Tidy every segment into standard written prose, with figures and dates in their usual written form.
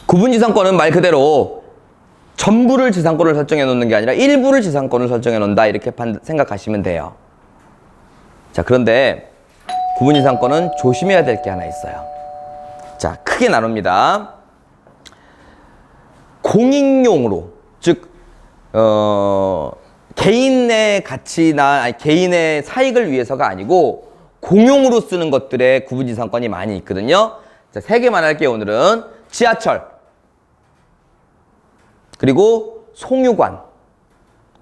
구분지상권은 말 그대로 전부를 지상권을 설정해 놓는 게 아니라 일부를 지상권을 설정해 놓는다, 이렇게 생각하시면 돼요. 자, 그런데 구분지상권은 조심해야 될 게 하나 있어요. 자, 크게 나눕니다. 공익용으로, 즉 개인의 가치나 개인의 사익을 위해서가 아니고 공용으로 쓰는 것들의 구분지상권이 많이 있거든요. 자, 3개만 할게요. 오늘은 지하철, 그리고 송유관,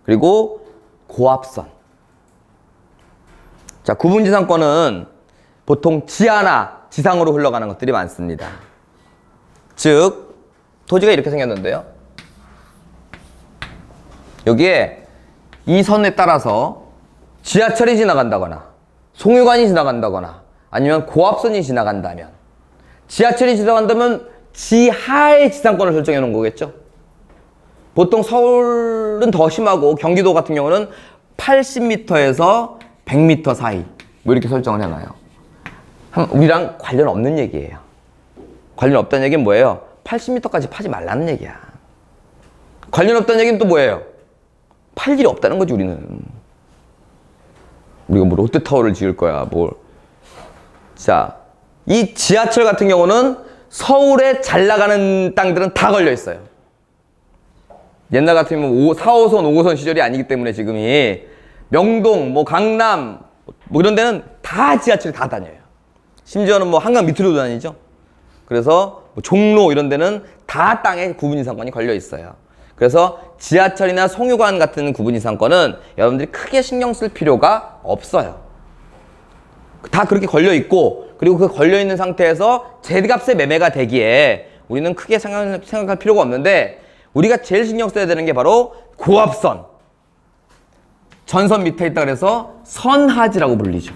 그리고 고압선. 자, 구분지상권은 보통 지하나 지상으로 흘러가는 것들이 많습니다. 즉 토지가 이렇게 생겼는데요, 여기에 이 선에 따라서 지하철이 지나간다거나 송유관이 지나간다거나 아니면 고압선이 지나간다면, 지하철이 지나간다면 지하의 지상권을 설정해 놓은 거겠죠. 보통 서울은 더 심하고 경기도 같은 경우는 80m에서 100m 사이 뭐 이렇게 설정을 해놔요. 우리랑 관련 없는 얘기예요. 관련 없다는 얘기는 뭐예요? 80m까지 파지 말라는 얘기야. 관련 없다는 얘기는 또 뭐예요? 팔 일이 없다는 거지. 우리는 우리가 뭐 롯데타워를 지을 거야 뭘. 자, 이 지하철 같은 경우는 서울에 잘 나가는 땅들은 다 걸려 있어요. 옛날 같으면 4호선 5호선 시절이 아니기 때문에 지금이 명동, 뭐 강남 뭐 이런 데는 다 지하철이 다 다녀요. 심지어는 뭐 한강 밑으로도 다니죠. 그래서 뭐 종로 이런 데는 다 땅에 구분지상권이 걸려 있어요. 그래서 지하철이나 송유관 같은 구분지상권은 여러분들이 크게 신경 쓸 필요가 없어요. 다 그렇게 걸려 있고, 그리고 그 걸려 있는 상태에서 제값에 매매가 되기에 우리는 크게 생각할 필요가 없는데, 우리가 제일 신경 써야 되는 게 바로 고압선. 전선 밑에 있다 그래서 선하지라고 불리죠.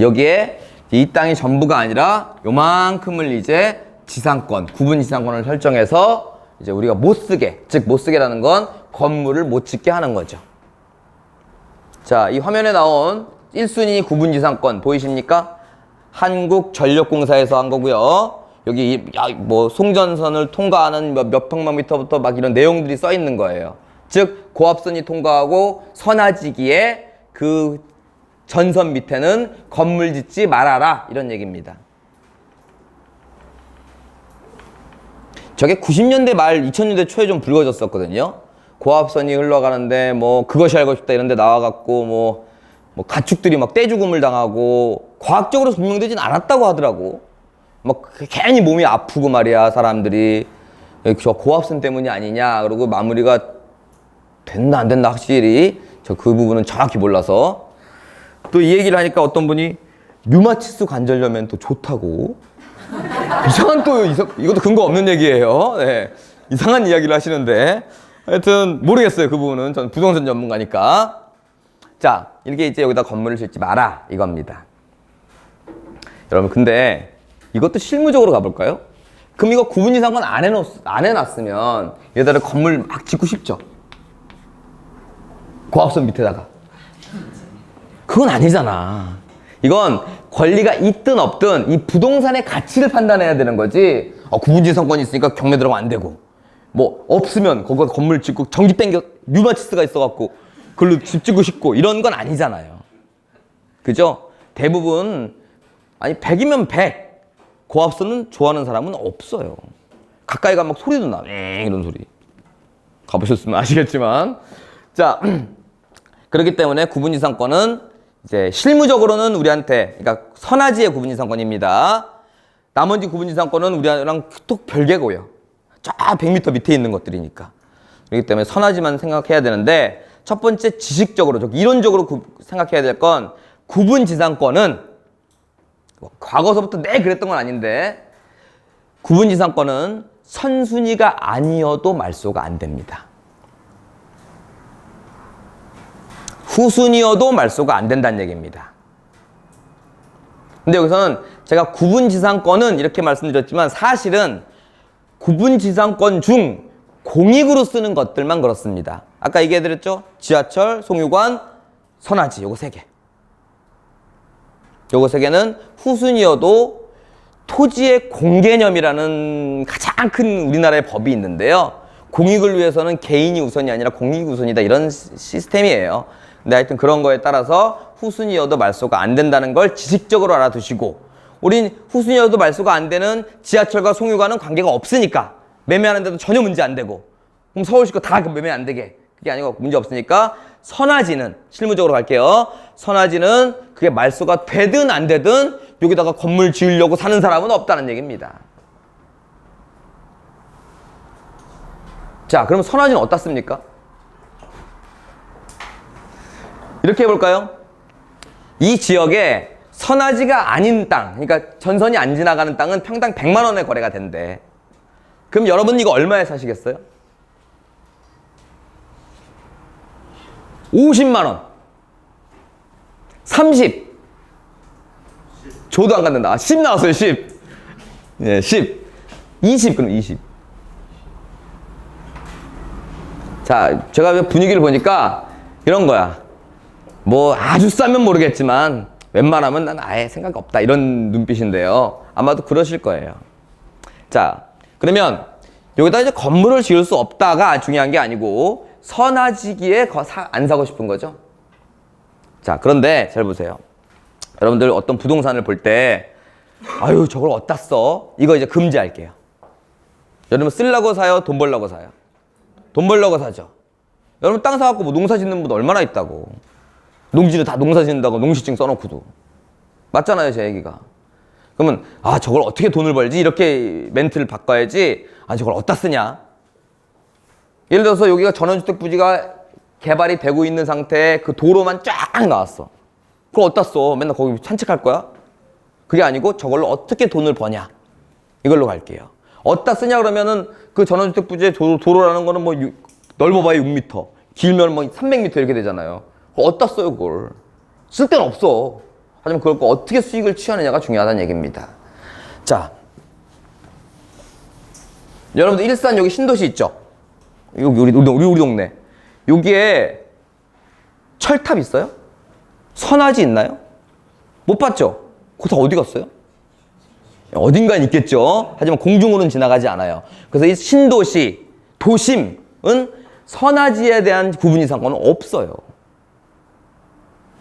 여기에 이 땅이 전부가 아니라 요만큼을 이제 지상권, 구분지상권을 설정해서 이제 우리가 못 쓰게, 즉 못 쓰게라는 건 건물을 못 짓게 하는 거죠. 자, 이 화면에 나온 1순위 구분지상권 보이십니까? 한국전력공사에서 한 거고요. 여기 뭐 송전선을 통과하는 몇 평방미터부터 막 이런 내용들이 써 있는 거예요. 즉 고압선이 통과하고 선하지기에 그 전선 밑에는 건물 짓지 말아라, 이런 얘기입니다. 저게 90년대 말 2000년대 초에 좀 불거졌었거든요. 고압선이 흘러가는데 뭐 그것이 알고 싶다 이런 데 나와갖고 뭐 가축들이 막 떼죽음을 당하고, 과학적으로 증명되진 않았다고 하더라고. 막 괜히 몸이 아프고 말이야, 사람들이. 저 고압선 때문이 아니냐, 그러고 마무리가 됐나 안 됐나 확실히 저 그 부분은 정확히 몰라서. 또 이 얘기를 하니까 어떤 분이 류마티스 관절염엔 또 좋다고. 이상한, 또 이것도 근거 없는 얘기예요. 네. 이상한 이야기를 하시는데 하여튼 모르겠어요, 그 부분은. 저는 부동산 전문가니까. 자, 이렇게 이제 여기다 건물을 짓지 마라, 이겁니다. 여러분, 근데 이것도 실무적으로 가볼까요? 그럼 이거 구분지상권 안 해놨으면 얘들은 건물 막 짓고 싶죠? 고압선 밑에다가. 그건 아니잖아. 이건 권리가 있든 없든 이 부동산의 가치를 판단해야 되는 거지. 구분지상권이 있으니까 경매 들어가면 안 되고, 뭐 없으면 거기다 건물 짓고 전기 땡겨 류마티스가 있어갖고 그걸로 집 짓고 싶고 이런 건 아니잖아요. 그죠? 대부분, 아니 100이면 100 고압선은 좋아하는 사람은 없어요. 가까이 가면 막 소리도 나. 이런 소리. 가보셨으면 아시겠지만. 자, 그렇기 때문에 구분지상권은 이제 실무적으로는 우리한테, 그러니까 선하지의 구분지상권입니다. 나머지 구분지상권은 우리랑 또 별개고요. 쫙 100m 밑에 있는 것들이니까. 그렇기 때문에 선하지만 생각해야 되는데, 첫 번째 지식적으로, 이론적으로 생각해야 될 건, 구분지상권은 과거서부터 그랬던 건 아닌데, 구분지상권은 선순위가 아니어도 말소가 안 됩니다. 후순위여도 말소가 안 된다는 얘기입니다. 근데 여기서는 제가 구분지상권은 이렇게 말씀드렸지만, 사실은 구분지상권 중 공익으로 쓰는 것들만 그렇습니다. 아까 얘기해드렸죠? 지하철, 송유관, 선하지, 요거 3개. 요거 세 개는 후순위여도 토지의 공개념이라는 가장 큰 우리나라의 법이 있는데요. 공익을 위해서는 개인이 우선이 아니라 공익이 우선이다, 이런 시스템이에요. 근데 하여튼 그런 거에 따라서 후순위여도 말소가 안 된다는 걸 지식적으로 알아두시고, 우린 후순위여도 말소가 안 되는 지하철과 송유관은 관계가 없으니까 매매하는데도 전혀 문제 안 되고, 그럼 서울시 거 다 매매 안 되게, 그게 아니고 문제 없으니까 선화지는, 실무적으로 갈게요. 선화지는 그게 말소가 되든 안 되든 여기다가 건물 지으려고 사는 사람은 없다는 얘기입니다. 자, 그럼 선화지는 어디다 씁니까? 이렇게 해볼까요? 이 지역에 선화지가 아닌 땅, 그러니까 전선이 안 지나가는 땅은 평당 100만 원에 거래가 된대. 그럼 여러분 이거 얼마에 사시겠어요? 50만 원. 30. 조도 안 갖는다. 10 나왔어요, 10. 예, 10. 20, 그럼 20. 자, 제가 분위기를 보니까 이런 거야. 뭐 아주 싸면 모르겠지만 웬만하면 난 아예 생각 없다, 이런 눈빛인데요. 아마도 그러실 거예요. 자, 그러면 여기다 이제 건물을 지을 수 없다가 중요한 게 아니고 선화지기에 안 사고 싶은 거죠. 자, 그런데 잘 보세요. 여러분들 어떤 부동산을 볼 때 아유 저걸 어디다 써? 이거 이제 금지할게요. 여러분 쓰려고 사요? 돈 벌려고 사요? 돈 벌려고 사죠. 여러분 땅 사갖고 뭐 농사 짓는 분 얼마나 있다고. 농지를 다 농사 짓는다고 농시증 써놓고도. 맞잖아요, 제 얘기가. 그러면 아 저걸 어떻게 돈을 벌지? 이렇게 멘트를 바꿔야지. 아 저걸 어디다 쓰냐? 예를 들어서 여기가 전원주택 부지가 개발이 되고 있는 상태에 그 도로만 쫙 나왔어. 그걸 어디다 써? 맨날 거기 산책할 거야? 그게 아니고 저걸로 어떻게 돈을 버냐? 이걸로 갈게요. 어디다 쓰냐 그러면은 그 전원주택 부지의 도로라는 거는 뭐 넓어봐야 6m, 길면 뭐 300m 이렇게 되잖아요. 어디다 써요, 그걸? 쓸 데는 없어. 하지만 그걸 어떻게 수익을 취하느냐가 중요하다는 얘기입니다. 자, 여러분들 일산 여기 신도시 있죠? 여기 우리 동네. 여기에 철탑 있어요? 선화지 있나요? 못 봤죠? 그거 다 어디 갔어요? 어딘가에 있겠죠. 하지만 공중으로는 지나가지 않아요. 그래서 이 신도시, 도심은 선화지에 대한 구분 이상권은 없어요.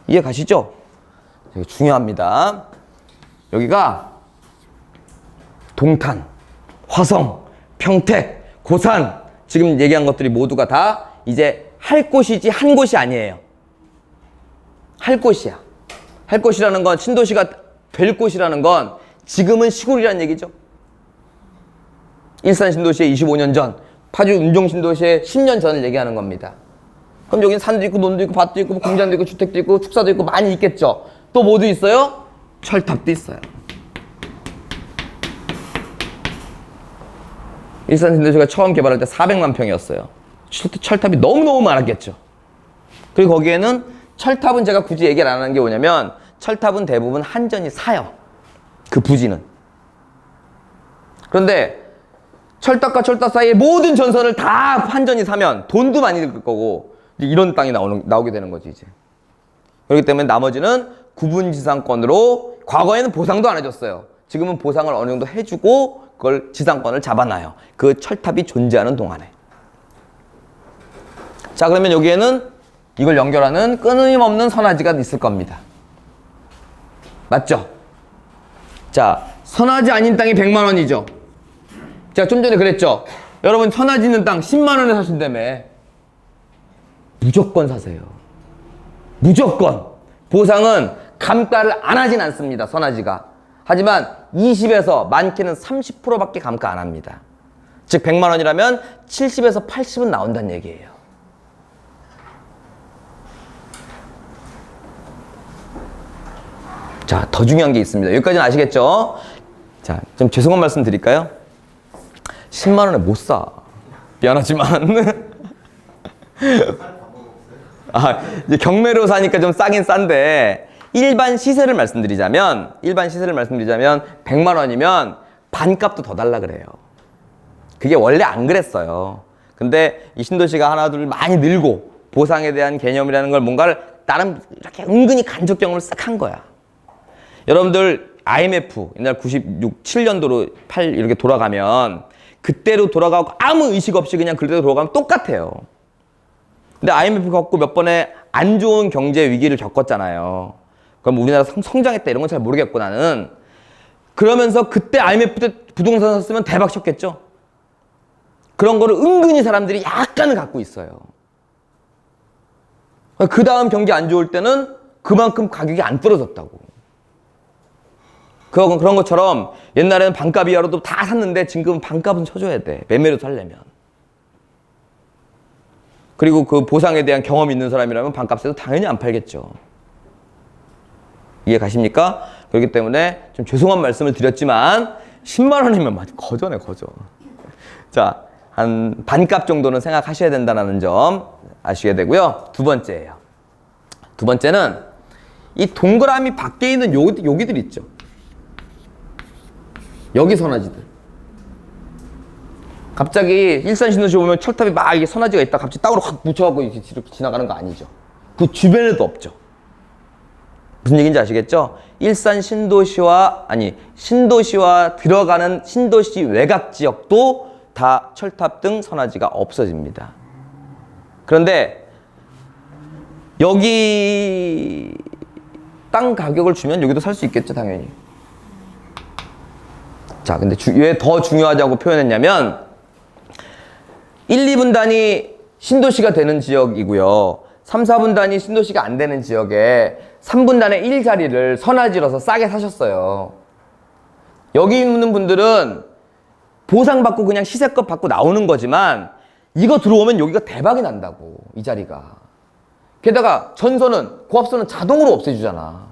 이해 가시죠? 되게 중요합니다. 여기가 동탄, 화성, 평택, 고산, 지금 얘기한 것들이 모두가 다 이제 할 곳이지 한 곳이 아니에요. 할 곳이야. 할 곳이라는 건, 신도시가 될 곳이라는 건 지금은 시골이라는 얘기죠. 일산 신도시의 25년 전, 파주 운종 신도시의 10년 전을 얘기하는 겁니다. 그럼 여기는 산도 있고 논도 있고 밭도 있고 공장도 있고 주택도 있고 축사도 있고 많이 있겠죠. 또 뭐도 있어요? 철탑도 있어요. 일산 신도시가 처음 개발할 때 400만 평이었어요. 철탑이 너무너무 많았겠죠. 그리고 거기에는 철탑은 제가 굳이 얘기를 안 하는 게 뭐냐면 철탑은 대부분 한전이 사요. 그 부지는. 그런데 철탑과 철탑 사이에 모든 전선을 다 한전이 사면 돈도 많이 들 거고 이런 땅이 나오게 되는 거지 이제. 그렇기 때문에 나머지는 구분지상권으로, 과거에는 보상도 안 해줬어요. 지금은 보상을 어느 정도 해주고 그걸 지상권을 잡아놔요. 그 철탑이 존재하는 동안에. 자, 그러면 여기에는 이걸 연결하는 끊임없는 선화지가 있을 겁니다. 맞죠? 자, 선화지 아닌 땅이 100만 원이죠. 제가 좀 전에 그랬죠. 여러분 선화지 있는 땅 10만 원에 사신다며. 무조건 사세요. 무조건. 보상은 감가를 안 하진 않습니다, 선화지가. 하지만 20에서 많게는 30%밖에 감가 안 합니다. 즉 100만 원이라면 70에서 80은 나온다는 얘기예요. 자, 더 중요한 게 있습니다. 여기까지는 아시겠죠? 자, 좀 죄송한 말씀 드릴까요? 10만 원에 못 사. 미안하지만. 아, 이제 경매로 사니까 좀 싸긴 싼데, 일반 시세를 말씀드리자면 100만 원이면 반값도 더 달라 그래요. 그게 원래 안 그랬어요. 근데 이 신도시가 하나 둘 많이 늘고 보상에 대한 개념이라는 걸 뭔가를 나름 이렇게 은근히 간접경험을 싹 한 거야. 여러분들 IMF 옛날 96, 7년도로 8 이렇게 돌아가면 그때로 돌아가고 아무 의식 없이 그냥 그대로 돌아가면 똑같아요. 근데 IMF 겪고 몇 번의 안 좋은 경제 위기를 겪었잖아요. 그럼 우리나라 성장했다 이런 건 잘 모르겠고 나는. 그러면서 그때 IMF 때 부동산 샀으면 대박 쳤겠죠. 그런 거를 은근히 사람들이 약간은 갖고 있어요. 그 다음 경기 안 좋을 때는 그만큼 가격이 안 떨어졌다고. 그런 것처럼 옛날에는 반값 이하로도 다 샀는데 지금은 반값은 쳐줘야 돼. 매매로 살려면. 그리고 그 보상에 대한 경험이 있는 사람이라면 반값에도 당연히 안 팔겠죠. 이해 가십니까? 그렇기 때문에 좀 죄송한 말씀을 드렸지만 10만 원이면 거저네 거저. 자, 한 반값 정도는 생각하셔야 된다는 점 아시게 되고요. 두 번째예요. 두 번째는 이 동그라미 밖에 있는 여기들 있죠. 여기 선화지들. 갑자기 일산 신도시 보면 철탑이 막 이게 선화지가 있다 갑자기 땅으로 확 묻혀갖고 이렇게 지나가는 거 아니죠. 그 주변에도 없죠. 무슨 얘기인지 아시겠죠? 일산 신도시와 들어가는 신도시 외곽 지역도 다 철탑 등 선화지가 없어집니다. 그런데 여기 땅 가격을 주면 여기도 살 수 있겠죠, 당연히. 자, 근데 왜 더 중요하다고 표현했냐면 1, 2분 단위 신도시가 되는 지역이고요. 3, 4분 단위 신도시가 안 되는 지역에 3분 단위 1자리를 선화지로서 싸게 사셨어요. 여기 있는 분들은 보상받고 그냥 시세값 받고 나오는 거지만 이거 들어오면 여기가 대박이 난다고, 이 자리가. 게다가 전선은, 고압선은 자동으로 없애주잖아.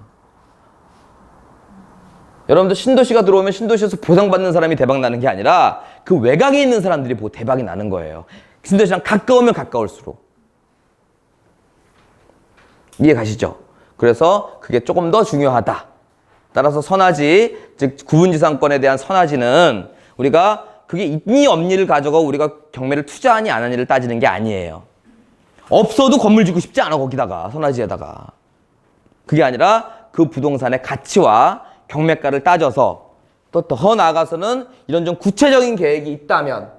여러분들 신도시가 들어오면 신도시에서 보상받는 사람이 대박 나는 게 아니라 그 외곽에 있는 사람들이 보고 대박이 나는 거예요. 신도시랑 가까우면 가까울수록. 이해 가시죠? 그래서 그게 조금 더 중요하다. 따라서 선화지, 즉 구분지상권에 대한 선화지는 우리가 그게 있니 없니를 가져가 우리가 경매를 투자하니 안 하니를 따지는 게 아니에요. 없어도 건물 짓고 싶지 않아, 거기다가, 선화지에다가. 그게 아니라 그 부동산의 가치와 경매가를 따져서 또 더 나아가서는 이런 좀 구체적인 계획이 있다면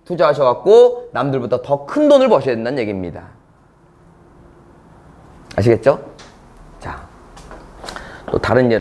투자하셔갖고 남들보다 더 큰 돈을 버셔야 된다는 얘기입니다. 아시겠죠? 자, 또 다른 예